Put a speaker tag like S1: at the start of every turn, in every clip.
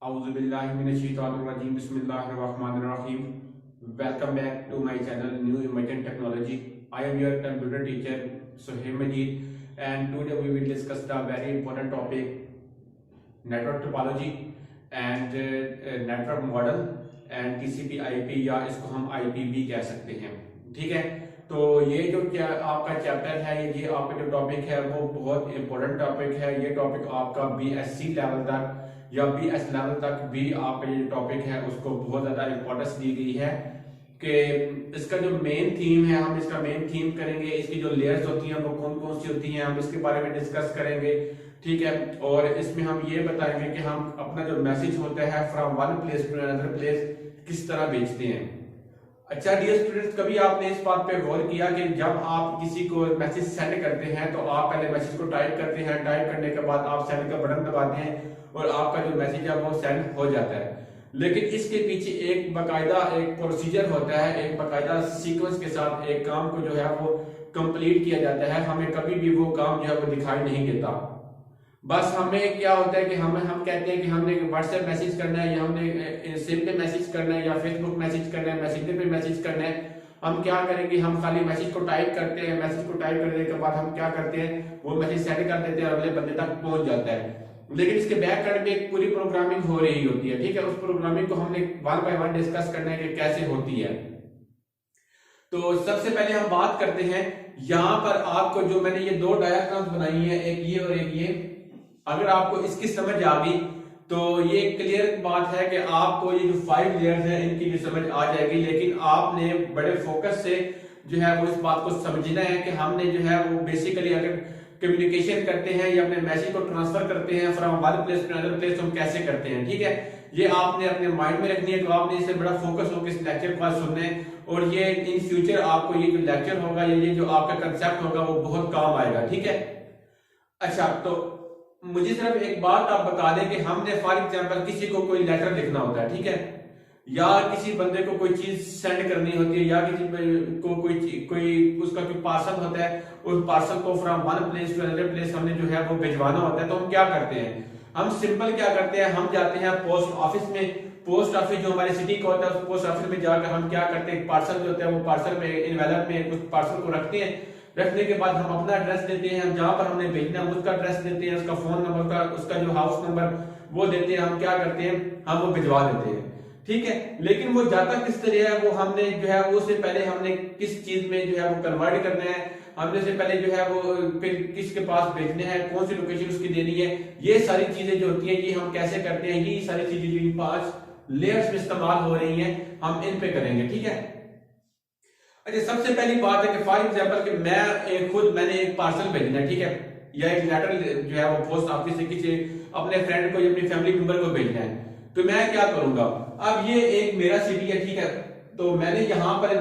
S1: Auzubillahiminash-shaytanir-rajim. Bismillahir-rahmanir-rahim. Welcome back to my channel New Emergent Technology. I am your computer teacher Suhail Majid, and today we will discuss the very important topic network topology and network model and TCP/IP या इसको हम IP भी कह सकते हैं। ठीक है, तो ये जो क्या आपका चैप्टर है, ये आपका जो टॉपिक है वो बहुत इंपॉर्टेंट टॉपिक है। ये टॉपिक आपका BSc लेवल तक या BS लेवल तक भी आपका ये टॉपिक है उसको बहुत ज्यादा इंपॉर्टेंस दी गई है कि इसका जो मेन थीम है, हम इसका मेन थीम करेंगे। इसकी जो लेयर्स होती हैं वो कौन कौन सी होती हैं, हम इसके बारे में डिस्कस करेंगे। ठीक है, और इसमें हम ये बताएंगे कि हम अपना जो मैसेज होता है from one place to another place किस तरह भेजते हैं। अच्छा डियर स्टूडेंट्स, कभी आपने इस बात पे गौर किया कि जब आप किसी को मैसेज सेंड करते हैं तो आप पहले मैसेज को टाइप करते हैं, टाइप करने के बाद आप सेंड का बटन दबाते हैं और आपका जो मैसेज है वो सेंड हो जाता है। लेकिन इसके पीछे एक बकायदा एक प्रोसीजर होता है, एक बकायदा सीक्वेंस के साथ एक काम को जो है वो कंप्लीट किया जाता है। हमें कभी भी वो काम जो है वो दिखाई नहीं देता। बस हमें क्या होता है कि हम कहते हैं कि हमने व्हाट्सएप मैसेज करना है या हमने सिम पे मैसेज करना है या फेसबुक मैसेज करना है, मैसेंजर पे मैसेज करना है। हम क्या करेंगे, हम खाली मैसेज को टाइप करते हैं, मैसेज को टाइप करने के बाद हम क्या करते हैं, वो मैसेज सेंड कर देते हैं और अगले बंदे तक पहुंच जाता है। लेकिन इसके बैकएंड में एक पूरी प्रोग्रामिंग हो रही होती है। ठीक है, उस प्रोग्रामिंग को हमने वन बाय वन डिस्कस करना है कि कैसे होती है। तो सबसे पहले हम बात करते हैं, यहाँ पर आपको जो मैंने ये दो डायग्राम्स बनाई है, एक ये और एक ये, अगर आपको इसकी समझ आ गई तो ये क्लियर बात है कि आपको ये जो 5 लेयर्स हैं इनकी भी समझ आ जाएगी। लेकिन आपने बड़े फोकस से जो है वो इस बात को समझना है कि हमने जो है वो बेसिकली अगर कम्युनिकेशन करते हैं या अपने मैसेज को ट्रांसफर करते हैं from one place to another place, हम कैसे करते हैं। ठीक है, ये आपने अपने माइंड में रखनी है। तो आपने इसे बड़ा फोकस होकर इस लेक्चर को सुनना है और ये इन फ्यूचर आपको ये जो लेक्चर होगा या ये जो आपका कंसेप्ट होगा वो बहुत काम आएगा। ठीक है, अच्छा तो मुझे सिर्फ एक बात आप बता दें कि हमने फॉर एग्जांपल किसी को कोई लेटर लिखना होता है, ठीक है, या किसी बंदे को कोई चीज सेंड करनी होती है या किसी को कोई उसका कोई पार्सल होता है, उस पार्सल को from one place to another place हमने जो है वो भिजवाना होता है। तो हम क्या करते हैं, हम सिंपल क्या करते हैं, हम जाते हैं पोस्ट ऑफिस में। पोस्ट ऑफिस जो हमारे सिटी का होता है उस पोस्ट ऑफिस में जाकर हम क्या करते हैं, पार्सल जो होता है वो पार्सल में इनवेलप में उस पार्सल को रखते हैं। रखने के बाद हम अपना एड्रेस देते हैं, जहां पर हमने भेजना है उसका एड्रेस देते हैं, उसका फोन नंबर का उसका जो हाउस नंबर वो देते हैं। हम क्या करते हैं, हम वो भिजवा देते हैं। ठीक है, लेकिन वो जाता किस तरह है, वो हमने जो है वो उससे पहले हमने किस चीज में जो है वो कन्वर्ट करना है, हमने से पहले जो है वो फिर किसके पास भेजना है, कौन सी लोकेशन उसकी देनी है, ये सारी चीजें जो होती हैं ये हम कैसे करते हैं। ये सारी चीजें जो 5 लेयर्स में इस्तेमाल हो रही हैं हम इन पे करेंगे। ठीक है, अच्छा सबसे पहली बात है कि फॉर एग्जांपल कि मैंने एक पार्सल भेजना है, ठीक है, या एक लेटर जो है वो पोस्ट ऑफिस से किसी अपने फ्रेंड को या अपनी फैमिली मेंबर को भेजना है। तो मैं क्या करूंगा, अब ये एक मेरा सिटी है, ठीक है, तो मैंने यहाँ पर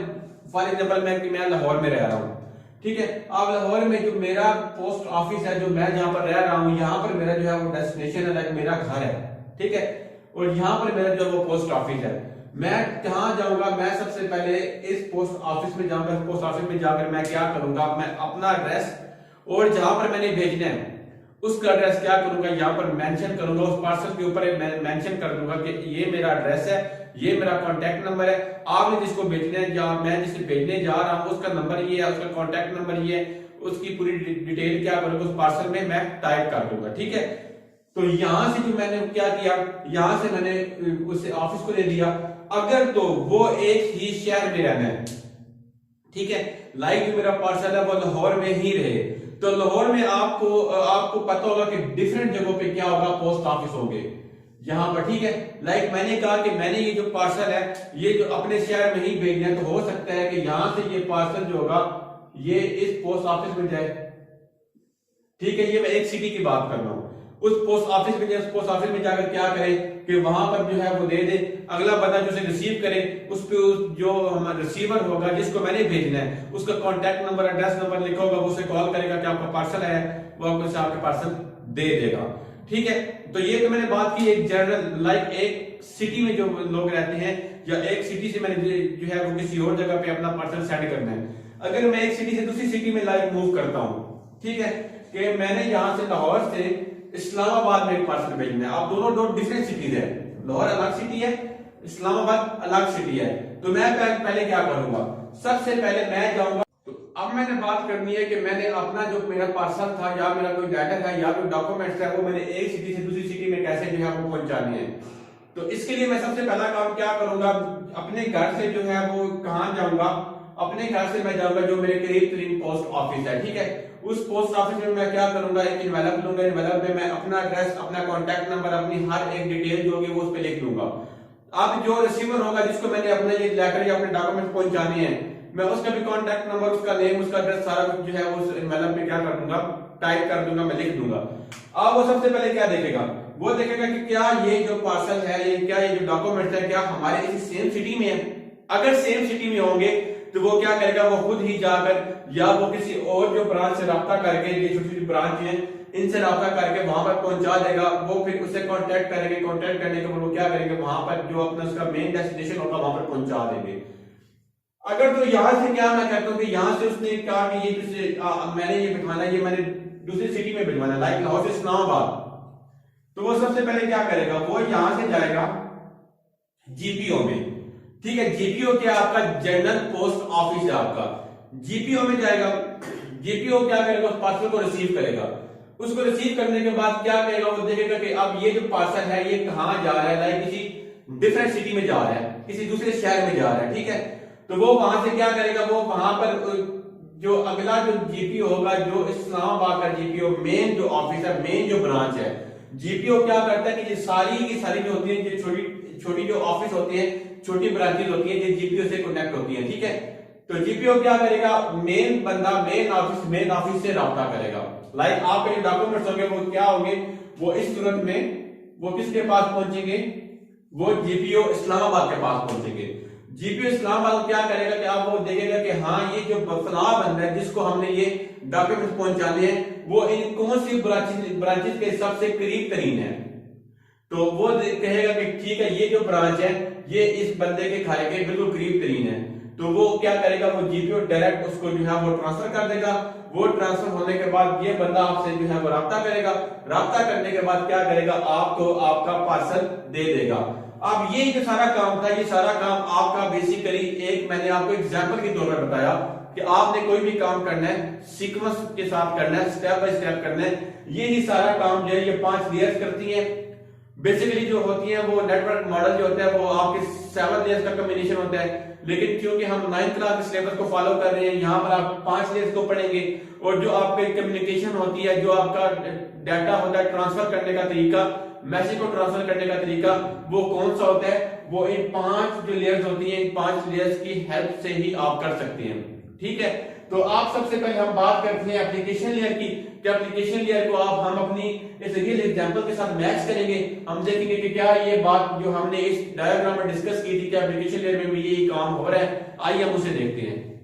S1: फॉर एग्जांपल मैं लाहौर में रह रहा हूँ। ठीक है, अब लाहौर में जो मेरा पोस्ट ऑफिस है, जो मैं जहां पर रह रहा हूँ, यहाँ पर मेरा जो है वो डेस्टिनेशन है, लाइक मेरा घर है। ठीक है, और यहाँ पर मेरा जो है वो पोस्ट ऑफिस है। मैं कहाँ जाऊंगा, मैं सबसे पहले इस पोस्ट ऑफिस में जाऊंगा। पोस्ट ऑफिस में जाकर मैं क्या करूंगा, मैं अपना एड्रेस और जहां पर मैंने भेजना है उसका एड्रेस क्या करूंगा, यहाँ पर मेंशन करूंगा। उस पार्सल के ऊपर मेंशन कर दूंगा कि ये मेरा एड्रेस है, ये मेरा कॉन्टैक्ट नंबर है, आपने जिसको भेजना है या मैं जिसे भेजने जा रहा हूँ उसका नंबर ये है, उसका कॉन्टैक्ट नंबर ये है, उसकी पूरी डिटेल क्या करूंगा उस पार्सल में मैं टाइप कर दूंगा। ठीक है, तो यहां से जो मैंने क्या किया, यहां से मैंने उस ऑफिस को दे दिया। अगर तो वो एक ही शहर में रहना है, ठीक है, लाइक जो मेरा पार्सल है वो लाहौर में ही रहे, तो लाहौर में आपको पता होगा कि डिफरेंट जगहों पे क्या होगा, पोस्ट ऑफिस होंगे यहां पर। ठीक है, लाइक मैंने कहा कि मैंने ये जो पार्सल है ये जो अपने शहर में ही भेजना है, तो हो सकता है कि यहां से ये पार्सल जो होगा ये इस पोस्ट ऑफिस में जाए। ठीक है, ये मैं एक सिटी की बात कर रहा हूं। उस पोस्ट ऑफिस में जाकर क्या करें कि वहां पर जो है वो दे दे, अगला बंदा जो उसे रिसीव करे उस पे जो हमारा रिसीवर होगा जिसको मैंने भेजना है उसका कॉन्टैक्ट नंबर एड्रेस नंबर लिखा होगा, वो उसे कॉल करेगा कि आपका पार्सल है, वो आपको आपके पार्सल दे देगा। ठीक है, तो ये तो मैंने बात की एक जनरल लाइक एक सिटी में जो लोग रहते हैं या एक सिटी से मैंने जो है वो किसी और जगह पे अपना पार्सल सेंड करना है। अगर मैं एक सिटी से दूसरी सिटी में लाइक मूव करता हूँ, ठीक है, कि मैंने यहां से लाहौर से इस्लामाबाद में एक पार्सल भेजना है। आप दोनों डिफरेंट सिटीज है, लाहौर अलग सिटी है, इस्लामाबाद अलग सिटी है। तो मैं पहले क्या करूंगा, सबसे पहले मैं जाऊंगा। तो अब मैंने बात करनी है कि मैंने अपना जो मेरा पार्सल था या मेरा कोई डाटा था या कोई डॉक्यूमेंट्स है वो मैंने एक सिटी से दूसरी सिटी में कैसे जो है वो पहुंचाने हैं। तो इसके लिए मैं सबसे पहला काम क्या करूंगा, अपने घर से जो है वो कहां जाऊंगा, अपने घर से मैं जाऊंगा जो मेरे करीब तरीन पोस्ट ऑफिस है, ठीक है। उस पोस्ट ऑफिस में मैं क्या करूंगा, एक इन्वेलप लूंगा, इन्वेलप में मैं अपना एड्रेस, अपना कॉन्टैक्ट नंबर, अपनी हर एक डिटेल जो होगी वो उस पर लिख लूंगा। अब जो रिसीवर होगा जिसको मैंने अपना ये लेटर या अपने डॉक्यूमेंट पहुंचाने हैं, मैं उसका भी कॉन्टैक्ट नंबर, उसका नेम, उसका एड्रेस सारा कुछ जो है वो उस इन्वेलप में क्या कर दूंगा, टाइप कर दूंगा, मैं लिख दूंगा। अब वो सबसे पहले क्या देखेगा, वो देखेगा कि क्या ये जो पार्सल है, ये क्या ये जो डॉक्यूमेंट है क्या हमारे इसी सेम सिटी में है। अगर सेम सिटी में होंगे तो वो क्या करेगा, वो खुद ही जाकर या वो किसी और जो ब्रांच से रब्ता करके, ये छोटी छोटी ब्रांच है इनसे रब्ता करके वहां पर पहुंचा देगा। वो फिर उससे कांटेक्ट करेंगे, कांटेक्ट करने के बाद वो क्या करेंगे, वहां पर जो अपना उसका मेन डेस्टिनेशन होगा वहां पर पहुंचा देंगे। अगर तो यहां से क्या मैं कहता हूँ कि यहां से उसने कहा कि ये मैंने ये भिजवाना, ये मैंने दूसरी सिटी में भिजवाना, लाइक लाहौर से इस्लामाबाद, तो वो सबसे पहले क्या करेगा, वो यहां से जाएगा जीपीओ में, ठीक है। जीपीओ क्या, आपका जनरल पोस्ट ऑफिस है आपका, जीपीओ में जाएगा। जीपीओ क्या करेगा, उस पार्सल को रिसीव करेगा। उसको रिसीव करने के बाद क्या करेगा, वो देखेगा कि अब ये जो पार्सल है ये कहां जा रहा है, लाइक किसी डिफरेंट सिटी में जा रहा है, किसी दूसरे शहर में जा रहा है, ठीक है। तो वो वहां से क्या करेगा, वो वहां पर जो अगला जो जीपीओ होगा, जो इस्लामाबाद का जीपीओ मेन जो ऑफिस है, मेन जो ब्रांच है, जीपीओ क्या करता है कि ये सारी की सारी जो होती है, जो छोटी छोटी जो ऑफिस होती है, छोटी ब्रांचेज होती है, जो जीपीओ से कनेक्ट होती है, ठीक है। तो जीपीओ क्या करेगा, मेन बंदा मेन ऑफिस से रब्ता करेगा। लाइक आपके जो डॉक्यूमेंट्स होंगे वो क्या होंगे, वो इस सूरत में वो किसके पास पहुंचेंगे, वो जीपीओ इस्लामाबाद के पास पहुंचेंगे। जीपीओ इस्लामाबाद क्या करेगा कि आप वो देखेगा कि हाँ ये जो फलां बंदा है जिसको हमने ये डॉक्यूमेंट पहुंचाने हैं वो इन कौन सी ब्रांचेज के सबसे करीब तरीन है। तो वो कहेगा कि ठीक है ये जो ब्रांच है ये इस बंदे के खाए के बिल्कुल करीब तरीन है। तो वो क्या करेगा, वो जीपीओ डायरेक्ट उसको जो है वो ट्रांसफर कर देगा। वो ट्रांसफर होने के बाद ये बंदा आपसे जो है वो राब्ता करेगा। राब्ता करने के बाद क्या करेगा, आपको आपका पार्सल दे देगा। अब ये जो सारा काम था, ये सारा काम आपका बेसिकली एक मैंने आपको एग्जांपल के तौर पर बताया कि आपने कोई भी काम करना है सीक्वेंस के साथ करना है, स्टेप बाय स्टेप करना है। ये ही सारा काम जो है ये 5 लेयर्स करती है। बेसिकली जो होती है वो नेटवर्क मॉडल जो होता है वो आपके 7 लेयर्स का कॉम्बिनेशन होता है, लेकिन क्योंकि हम 9th क्लास के सिलेबस को फॉलो कर रहे हैं, यहाँ पर आप 5 लेयर्स को पढ़ेंगे। और जो आपके कम्युनिकेशन होती है, जो आपका डाटा होता है ट्रांसफर करने का तरीका, मैसेज को ट्रांसफर करने का तरीका, वो कौन सा होता है, वो इन 5 जो लेयर्स होती हैं, इन 5 लेयर्स की हेल्प से ही आप कर सकते हैं, ठीक है। तो आप सबसे पहले हम बात करते हैं एप्लीकेशन लेयर की। कि एप्लीकेशन लेयर को हम अपनी इस रियल एग्जांपल के साथ मैच करेंगे। हम देखेंगे कि क्या ये बात जो हमने इस डायग्राम में डिस्कस की थी कि एप्लीकेशन लेयर में भी यही काम हो रहा है। आइए हम उसे देखते हैं।